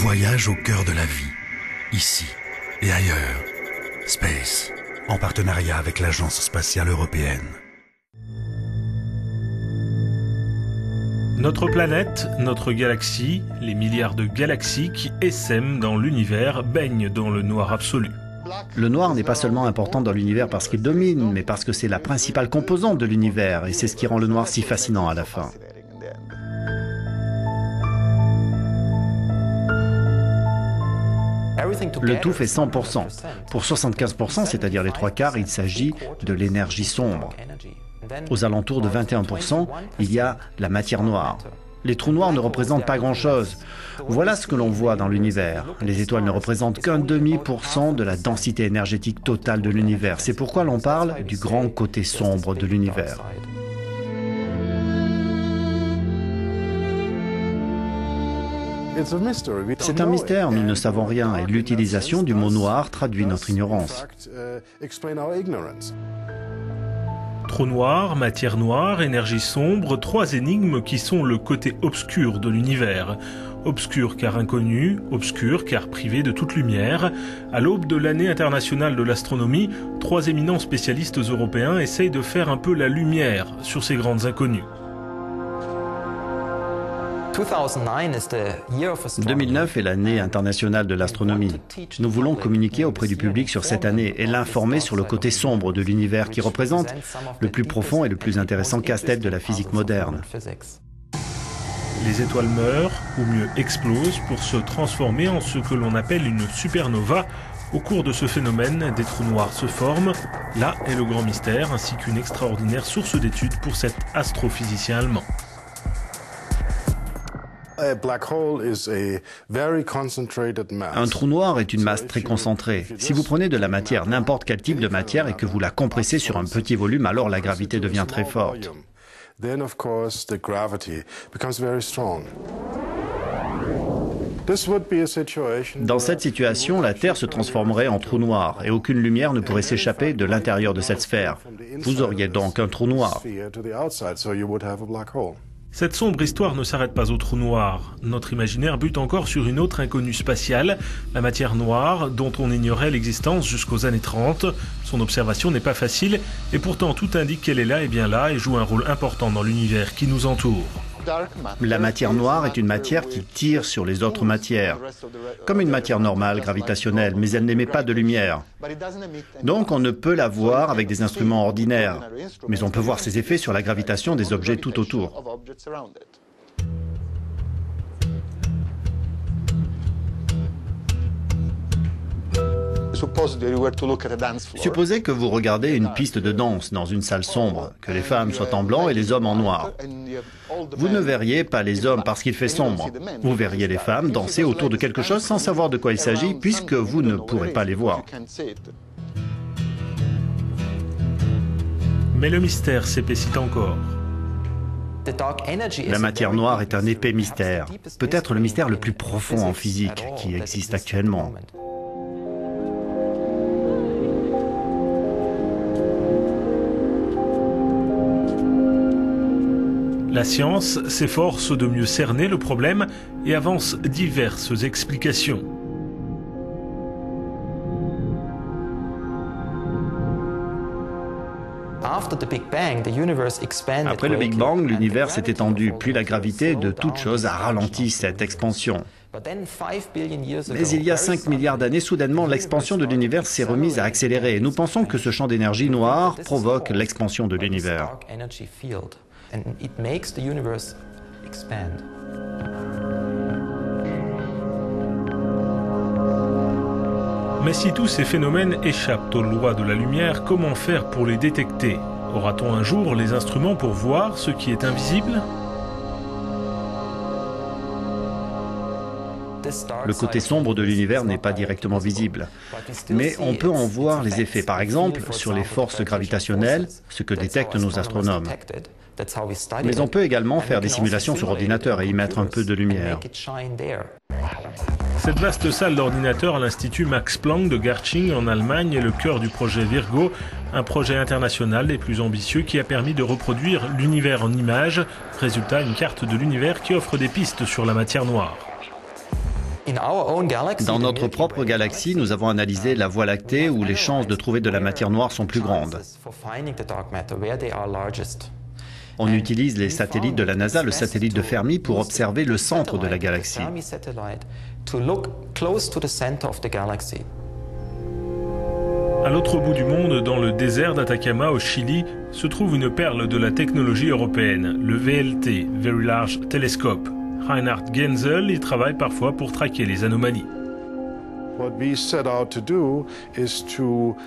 Voyage au cœur de la vie, ici et ailleurs. Space, en partenariat avec l'Agence spatiale européenne. Notre planète, notre galaxie, les milliards de galaxies qui essaiment dans l'univers baignent dans le noir absolu. Le noir n'est pas seulement important dans l'univers parce qu'il domine, mais parce que c'est la principale composante de l'univers, et c'est ce qui rend le noir si fascinant à la fin. Le tout fait 100%. Pour 75%, c'est-à-dire les 3/4, il s'agit de l'énergie sombre. Aux alentours de 21%, il y a la matière noire. Les trous noirs ne représentent pas grand-chose. Voilà ce que l'on voit dans l'univers. Les étoiles ne représentent qu'un demi% de la densité énergétique totale de l'univers. C'est pourquoi l'on parle du grand côté sombre de l'univers. C'est un mystère, nous ne savons rien, et l'utilisation du mot noir traduit notre ignorance. Trou noir, matière noire, énergie sombre, trois énigmes qui sont le côté obscur de l'univers. Obscur car inconnu, obscur car privé de toute lumière. À l'aube de l'année internationale de l'astronomie, trois éminents spécialistes européens essayent de faire un peu la lumière sur ces grandes inconnues. 2009 est l'année internationale de l'astronomie. Nous voulons communiquer auprès du public sur cette année et l'informer sur le côté sombre de l'univers qui représente le plus profond et le plus intéressant casse-tête de la physique moderne. Les étoiles meurent, ou mieux explosent, pour se transformer en ce que l'on appelle une supernova. Au cours de ce phénomène, des trous noirs se forment. Là est le grand mystère, ainsi qu'une extraordinaire source d'études pour cet astrophysicien allemand. Un trou noir est une masse très concentrée. Si vous prenez de la matière, n'importe quel type de matière, et que vous la compressez sur un petit volume, alors la gravité devient très forte. Dans cette situation, la Terre se transformerait en trou noir et aucune lumière ne pourrait s'échapper de l'intérieur de cette sphère. Vous auriez donc un trou noir. Cette sombre histoire ne s'arrête pas au trou noir. Notre imaginaire bute encore sur une autre inconnue spatiale, la matière noire, dont on ignorait l'existence jusqu'aux années 30. Son observation n'est pas facile, et pourtant tout indique qu'elle est là et bien là, et joue un rôle important dans l'univers qui nous entoure. La matière noire est une matière qui tire sur les autres matières, comme une matière normale, gravitationnelle, mais elle n'émet pas de lumière. Donc on ne peut la voir avec des instruments ordinaires, mais on peut voir ses effets sur la gravitation des objets tout autour. Supposez que vous regardez une piste de danse dans une salle sombre, que les femmes soient en blanc et les hommes en noir. Vous ne verriez pas les hommes parce qu'il fait sombre. Vous verriez les femmes danser autour de quelque chose sans savoir de quoi il s'agit, puisque vous ne pourrez pas les voir. Mais le mystère s'épaissit encore. La matière noire est un épais mystère, peut-être le mystère le plus profond en physique qui existe actuellement. La science s'efforce de mieux cerner le problème et avance diverses explications. Après le Big Bang, l'univers s'est étendu, puis la gravité de toute chose a ralenti cette expansion. Mais il y a 5 milliards d'années, soudainement, l'expansion de l'univers s'est remise à accélérer. Nous pensons que ce champ d'énergie noire provoque l'expansion de l'univers. Mais si tous ces phénomènes échappent aux lois de la lumière, comment faire pour les détecter? Aura-t-on un jour les instruments pour voir ce qui est invisible? Le côté sombre de l'univers n'est pas directement visible, mais on peut en voir les effets, par exemple, sur les forces gravitationnelles, ce que détectent nos astronomes. Mais on peut également faire des simulations sur ordinateur et y mettre un peu de lumière. Cette vaste salle d'ordinateur à l'Institut Max Planck de Garching en Allemagne est le cœur du projet Virgo, un projet international des plus ambitieux qui a permis de reproduire l'univers en images. Résultat, une carte de l'univers qui offre des pistes sur la matière noire. Dans notre propre galaxie, nous avons analysé la Voie lactée où les chances de trouver de la matière noire sont plus grandes. On utilise les satellites de la NASA, le satellite de Fermi, pour observer le centre de la galaxie. À l'autre bout du monde, dans le désert d'Atacama au Chili, se trouve une perle de la technologie européenne, le VLT, Very Large Telescope. Reinhard Genzel y travaille parfois pour traquer les anomalies.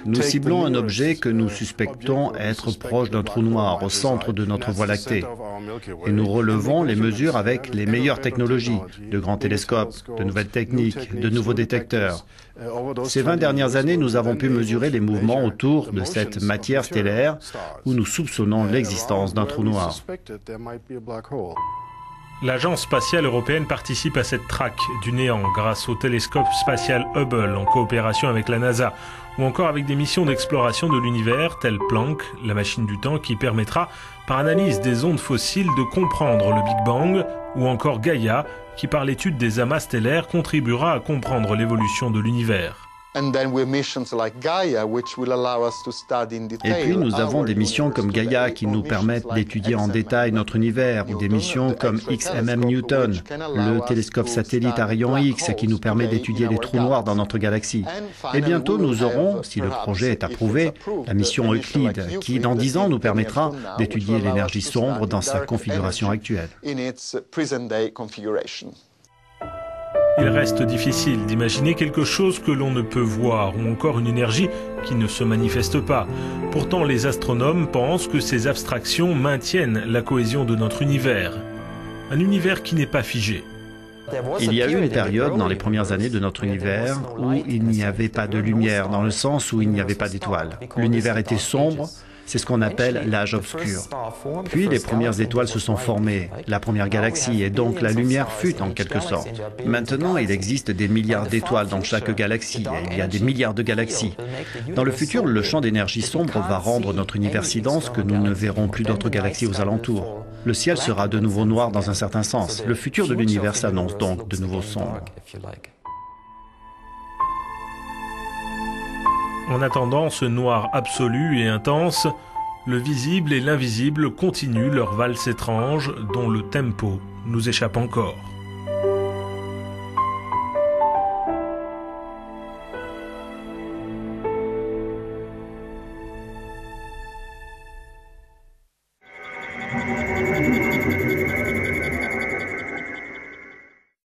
Nous ciblons un objet que nous suspectons être proche d'un trou noir au centre de notre Voie lactée. Et nous relevons les mesures avec les meilleures technologies, de grands télescopes, de nouvelles techniques, de nouveaux détecteurs. Ces 20 dernières années, nous avons pu mesurer les mouvements autour de cette matière stellaire où nous soupçonnons l'existence d'un trou noir. L'Agence spatiale européenne participe à cette traque du néant grâce au télescope spatial Hubble en coopération avec la NASA ou encore avec des missions d'exploration de l'univers telles Planck, la machine du temps qui permettra, par analyse des ondes fossiles, de comprendre le Big Bang ou encore Gaia qui, par l'étude des amas stellaires, contribuera à comprendre l'évolution de l'univers. Et puis nous avons des missions comme Gaia qui nous permettent d'étudier en détail notre univers, ou des missions comme XMM Newton, le télescope satellite à rayons X qui nous permet d'étudier les trous noirs dans notre galaxie. Et bientôt nous aurons, si le projet est approuvé, la mission Euclide qui dans 10 ans nous permettra d'étudier l'énergie sombre dans sa configuration actuelle. Il reste difficile d'imaginer quelque chose que l'on ne peut voir ou encore une énergie qui ne se manifeste pas. Pourtant, les astronomes pensent que ces abstractions maintiennent la cohésion de notre univers. Un univers qui n'est pas figé. Il y a eu une période dans les premières années de notre univers où il n'y avait pas de lumière, dans le sens où il n'y avait pas d'étoiles. L'univers était sombre. C'est ce qu'on appelle l'âge obscur. Puis les premières étoiles se sont formées, la première galaxie, et donc la lumière fut en quelque sorte. Maintenant, il existe des milliards d'étoiles dans chaque galaxie, et il y a des milliards de galaxies. Dans le futur, le champ d'énergie sombre va rendre notre univers si dense que nous ne verrons plus d'autres galaxies aux alentours. Le ciel sera de nouveau noir dans un certain sens. Le futur de l'univers s'annonce donc de nouveau sombre. En attendant ce noir absolu et intense, le visible et l'invisible continuent leur valse étrange dont le tempo nous échappe encore.